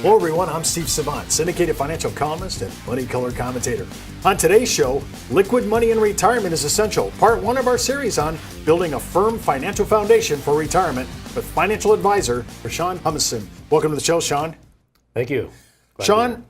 Hello everyone, I'm Steve Savant, syndicated financial columnist and money color commentator. On today's show, liquid money in retirement is essential, part one of our series on building a firm financial foundation for retirement with financial advisor Rashawn Humison. Welcome to the show, Sean. Thank you. Sean,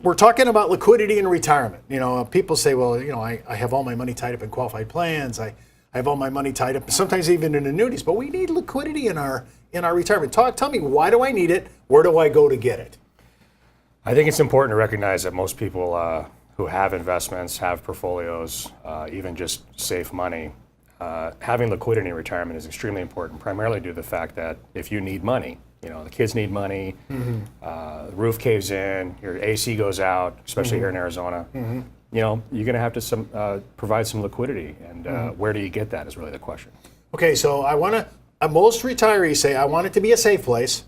we're talking about liquidity in retirement. You know, people say, well, you know, I have all my money tied up in qualified plans. I have all my money tied up, sometimes even in annuities, but we need liquidity in our retirement. Tell me, why do I need it? Where do I go to get it? I think it's important to recognize that most people who have investments, have portfolios, even just safe money, having liquidity in retirement is extremely important, primarily due to the fact that if you need money, you know, the kids need money, the roof caves in, your AC goes out, especially here in Arizona, you know, you're going to have to provide some liquidity. And where do you get that is really the question. Okay, so most retirees say, I want it to be a safe place.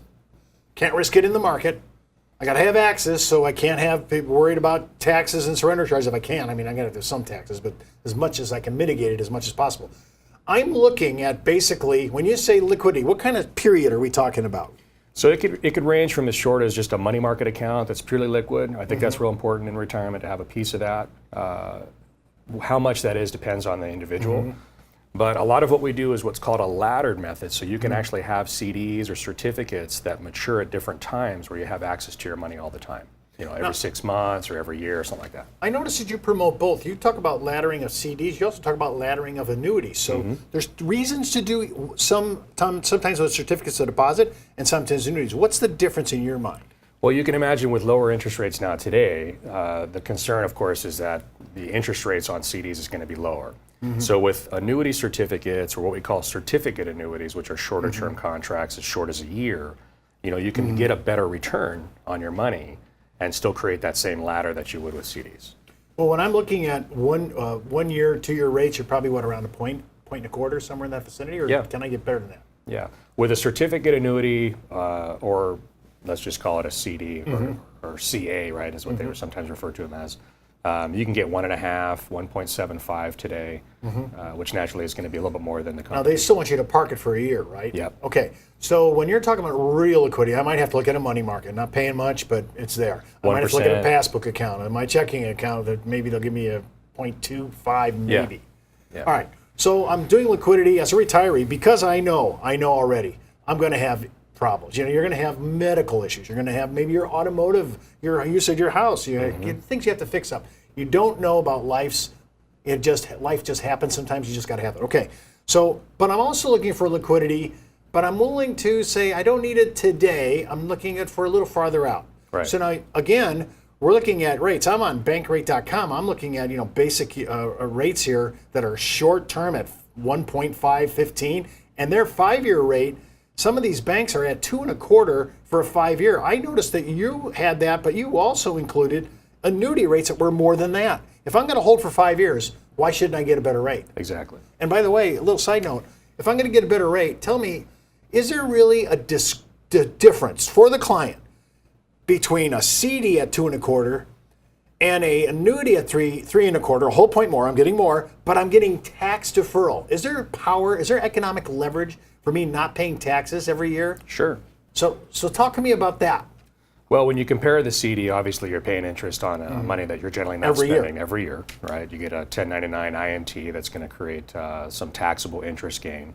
Can't risk it in the market. I got to have access, so I can't have people worried about taxes and surrender charges if I can. I mean, I got to do some taxes, but as much as I can mitigate it as much as possible. I'm looking at basically, when you say liquidity, what kind of period are we talking about? So it could range from as short as just a money market account that's purely liquid. I think that's real important in retirement to have a piece of that. How much that is depends on the individual. But a lot of what we do is what's called a laddered method. So you can actually have CDs or certificates that mature at different times where you have access to your money all the time. You know, every 6 months or every year or something like that. I noticed that you promote both. You talk about laddering of CDs. You also talk about laddering of annuities. So there's reasons to do sometimes with certificates of deposit and sometimes annuities. What's the difference in your mind? Well, you can imagine with lower interest rates now today, the concern, of course, is that the interest rates on CDs is going to be lower. So with annuity certificates, or what we call certificate annuities, which are shorter term contracts as short as a year, you know, you can get a better return on your money and still create that same ladder that you would with CDs. Well, when I'm looking at 1 year, 2 year rates, you're probably around a point and a quarter, somewhere in that vicinity, or can I get better than that? Yeah, with a certificate annuity, or let's just call it a CD or CA, right, is what they were sometimes referred to them as. You can get 1.5, 1.75 today, which naturally is going to be a little bit more than the company. Now, they still want you to park it for a year, right? Yep. Okay, so when you're talking about real liquidity, I might have to look at a money market, not paying much, but it's there. I might have to look at a passbook account, and my checking account, that maybe they'll give me a 0.25 maybe. Yeah. All right, so I'm doing liquidity as a retiree because I know already, I'm going to have problems. You know, you're going to have medical issues. You're going to have maybe your automotive, you said your house, things you have to fix up. You don't know about life just happens sometimes. You just got to have it. Okay. So, but I'm also looking for liquidity, but I'm willing to say I don't need it today. I'm looking at for a little farther out. Right. So now, again, we're looking at rates. I'm on bankrate.com. I'm looking at, basic rates here that are short term at 1.5, 15, and their 5-year rate. Some of these banks are at 2.25 for a 5-year. I noticed that you had that, but you also included annuity rates that were more than that. If I'm going to hold for 5 years, why shouldn't I get a better rate? Exactly. And by the way, a little side note, if I'm going to get a better rate, tell me, is there really a difference for the client between a CD at 2.25 and an annuity at 3.25, a whole point more, I'm getting more, but I'm getting tax deferral? Is there power, is there economic leverage for me not paying taxes every year? Sure. So talk to me about that. Well, when you compare the CD, obviously you're paying interest on money that you're generally not spending every year, right? You get a 1099 INT that's going to create some taxable interest gain.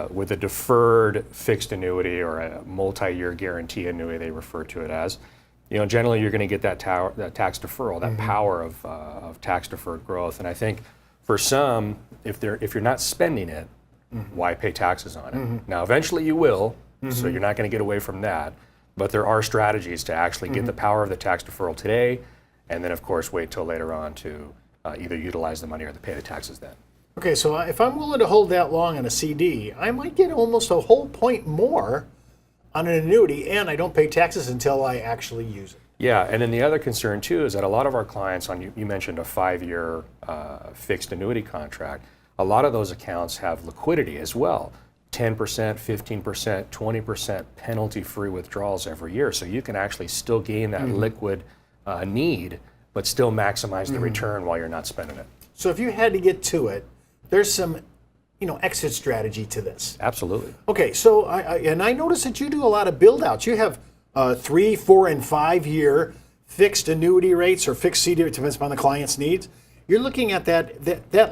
With a deferred fixed annuity or a multi-year guarantee annuity, they refer to it as, generally you're going to get that tax deferral, that power of tax deferred growth. And I think for some, if you're not spending it, why pay taxes on it? Now, eventually you will, so you're not going to get away from that. But there are strategies to actually get the power of the tax deferral today, and then, of course, wait till later on to either utilize the money or to pay the taxes then. Okay, so if I'm willing to hold that long on a CD, I might get almost a whole point more on an annuity, and I don't pay taxes until I actually use it. Yeah, and then the other concern, too, is that a lot of our clients, you mentioned a 5-year fixed annuity contract, a lot of those accounts have liquidity as well. 10%, 15%, 20% penalty-free withdrawals every year. So you can actually still gain that liquid need, but still maximize the return while you're not spending it. So if you had to get to it, there's some, exit strategy to this. Absolutely. Okay, so I noticed that you do a lot of build-outs. You have 3, 4, and 5 year fixed annuity rates or fixed CD, it depends upon the client's needs. You're looking at that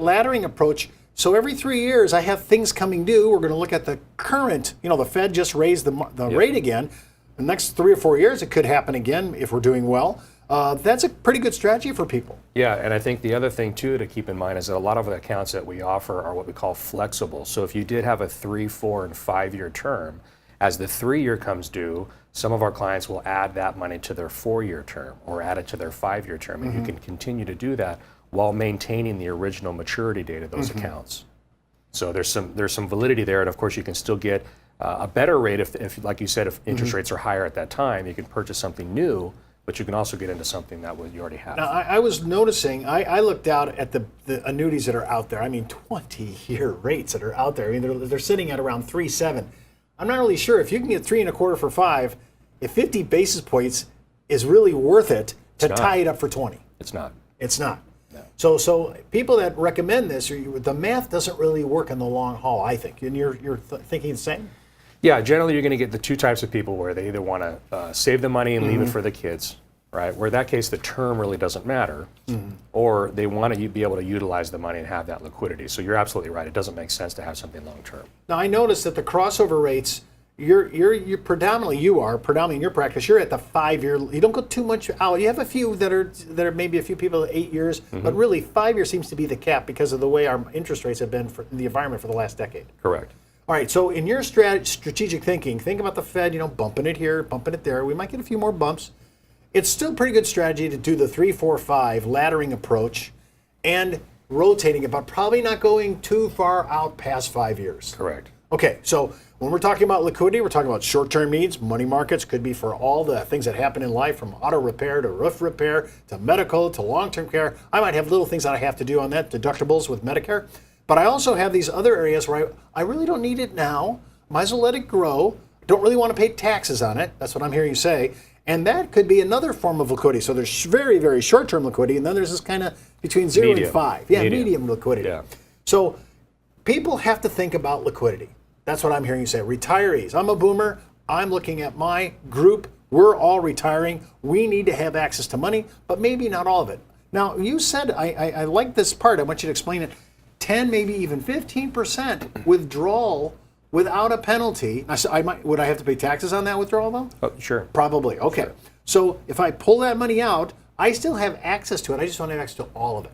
laddering approach. So every 3 years, I have things coming due. We're going to look at the current, the Fed just raised the rate again. The next 3 or 4 years, it could happen again if we're doing well. That's a pretty good strategy for people. Yeah, and I think the other thing too to keep in mind is that a lot of the accounts that we offer are what we call flexible. So if you did have a 3, 4, and 5 year term, as the 3 year comes due, some of our clients will add that money to their 4 year term or add it to their 5 year term, and you can continue to do that while maintaining the original maturity date of those accounts. So there's some validity there, and of course you can still get a better rate if like you said, if interest rates are higher at that time, you can purchase something new, but you can also get into something that you already have. Now, I was noticing, I looked out at the annuities that are out there. I mean, 20-year rates that are out there. I mean, they're sitting at around 3.7. I'm not really sure if you can get 3.25 for 5, if 50 basis points is really worth it to tie it up for 20. It's not. It's not. No. So people that recommend this, the math doesn't really work in the long haul, I think. And you're thinking the same? Yeah, generally you're going to get the two types of people where they either want to save the money and leave it for the kids, right? Where in that case the term really doesn't matter, or they want to be able to utilize the money and have that liquidity. So you're absolutely right. It doesn't make sense to have something long term. Now I noticed that the crossover rates, you're predominantly in your practice, you're at the 5 year. You don't go too much out. You have a few that are maybe a few people at 8 years, but really 5 years seems to be the cap because of the way our interest rates have been in the environment for the last decade. Correct. All right, so in your strategic thinking, think about the Fed, bumping it here, bumping it there. We might get a few more bumps. It's still a pretty good strategy to do the 3, 4, 5 laddering approach and rotating it, but probably not going too far out past 5 years. Correct. Okay, so when we're talking about liquidity, we're talking about short-term needs. Money markets could be for all the things that happen in life, from auto repair to roof repair to medical to long-term care. I might have little things that I have to do on that, deductibles with Medicare. But I also have these other areas where I really don't need it now. Might as well let it grow. Don't really want to pay taxes on it. That's what I'm hearing you say. And that could be another form of liquidity. So there's very, very short-term liquidity, and then there's this kind of between 0 and 5. Yeah, medium liquidity. Yeah. So people have to think about liquidity. That's what I'm hearing you say. Retirees. I'm a boomer. I'm looking at my group. We're all retiring. We need to have access to money, but maybe not all of it. Now, you said, I like this part. I want you to explain it. 10, maybe even 15% withdrawal without a penalty. Would I have to pay taxes on that withdrawal though? Oh, sure. Probably. Okay. Sure. So if I pull that money out, I still have access to it. I just don't have access to all of it.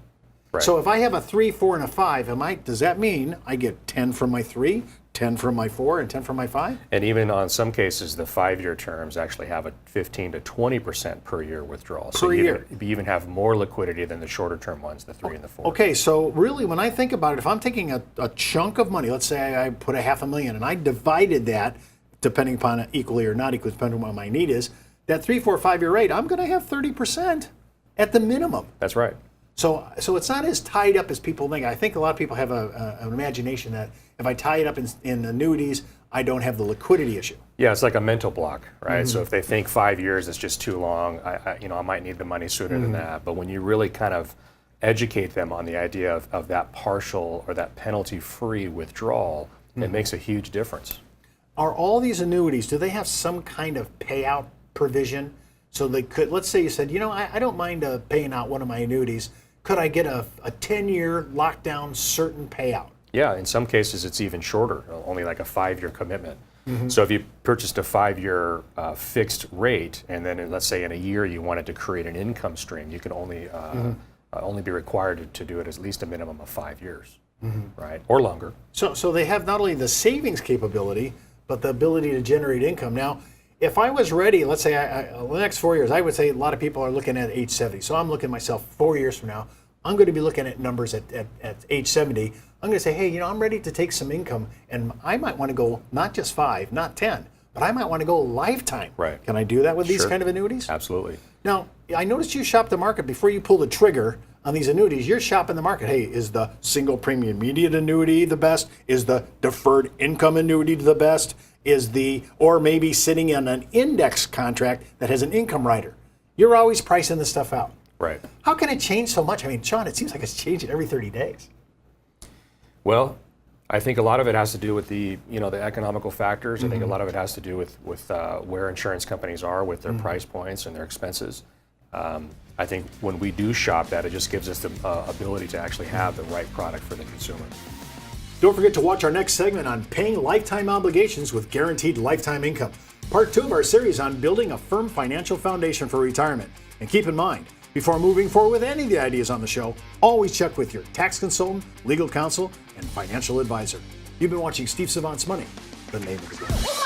Right. So if I have a 3, 4, and a 5, does that mean I get 10 from my 3, 10 from my 4, and 10 from my 5? And even on some cases, the 5 year terms actually have a 15 to 20% per year withdrawal. So you even have more liquidity than the shorter term ones, the 3 and the 4. Okay, so really when I think about it, if I'm taking a chunk of money, let's say I put $500,000 and I divided that, depending upon equally or not equally, depending on what my need is, that 3, 4, 5 year rate, I'm going to have 30% at the minimum. That's right. So it's not as tied up as people think. I think a lot of people have an imagination that if I tie it up in annuities, I don't have the liquidity issue. Yeah, it's like a mental block, right? So if they think 5 years is just too long, I might need the money sooner than that. But when you really kind of educate them on the idea of that partial or that penalty-free withdrawal, it makes a huge difference. Are all these annuities, do they have some kind of payout provision? So they could, let's say you said, I don't mind paying out one of my annuities. Could I get a 10-year lockdown certain payout? Yeah, in some cases it's even shorter, only like a 5 year commitment. So if you purchased a 5 year fixed rate, and then let's say in a year you wanted to create an income stream, you can only be required to do it at least a minimum of 5 years, right, or longer. So they have not only the savings capability, but the ability to generate income. Now, if I was ready, let's say the next 4 years, I would say a lot of people are looking at age 70. So I'm looking at myself 4 years from now. I'm going to be looking at numbers at age 70. I'm going to say, hey, I'm ready to take some income, and I might want to go not just 5, not 10, but I might want to go lifetime. Right. Can I do that with these kind of annuities? Absolutely. Now, I noticed you shop the market before you pull the trigger on these annuities. You're shopping the market. Hey, is the single premium immediate annuity the best? Is the deferred income annuity the best? Or maybe sitting in an index contract that has an income rider? You're always pricing this stuff out. Right. How can it change so much? Sean, it seems like it's changing every 30 days. Well, I think a lot of it has to do with the economical factors. I think a lot of it has to do with where insurance companies are with their price points and their expenses. I think when we do shop that, it just gives us the ability to actually have the right product for the consumer. Don't forget to watch our next segment on paying lifetime obligations with guaranteed lifetime income. Part 2 of our series on building a firm financial foundation for retirement. And keep in mind, before moving forward with any of the ideas on the show, always check with your tax consultant, legal counsel, and financial advisor. You've been watching Steve Savant's Money, the name of the game.